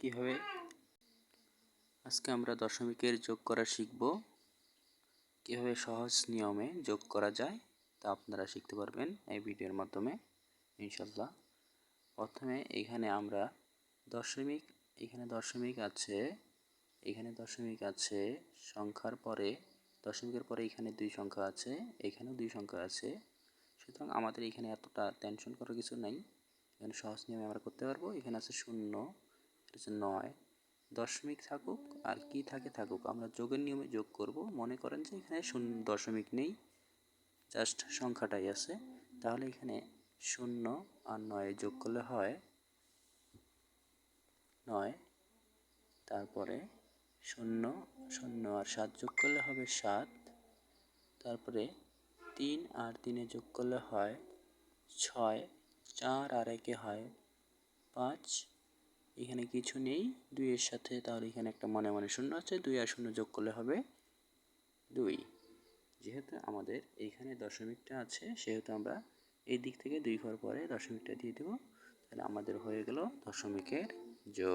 কিভাবে আজকে আমরা দশমিকের যোগ করা শিখব। কিভাবে সহজ নিয়মে যোগ করা যায় তা আপনারা শিখতে পারবেন এই ভিডিওর মাধ্যমে ইনশাল্লাহ। প্রথমে এখানে আমরা দশমিক আছে, সংখ্যার পরে দশমিকের পরে এখানে দুই সংখ্যা আছে, এখানেও দুই সংখ্যা আছে। সুতরাং আমাদের এখানে এতটা টেনশন করার কিছু নাই, এখানে সহজ নিয়মে আমরা করতে পারবো। এখানে আছে 0, এটা হচ্ছে 9। দশমিক থাকুক আর কি থাকুক, আমরা যোগের নিয়মে যোগ করব। মনে করেন যে এখানে দশমিক নেই, জাস্ট সংখ্যাটাই আছে, তাহলে এখানে 0 আর 9 যোগ করলে হয় 9। তারপরে 0 আর 7 যোগ করলে হবে 7। তারপরে 3 আর 3 যোগ করলে হয় 6, 4 আর 1 হয় 5। এখানে কিছু নেই 2 এর সাথে, তাহলে এখানে একটা মনে মনে শূন্য আছে, 2 আর 0 যোগ করলে হবে 2। যেহেতু আমাদের এইখানে দশমিকটা আছে, সেহেতু আমরা এই দিক থেকে 2 ঘর পরে দশমিকটা দিয়ে দেব, তাহলে আমাদের হয়ে গেল দশমিকের যোগ।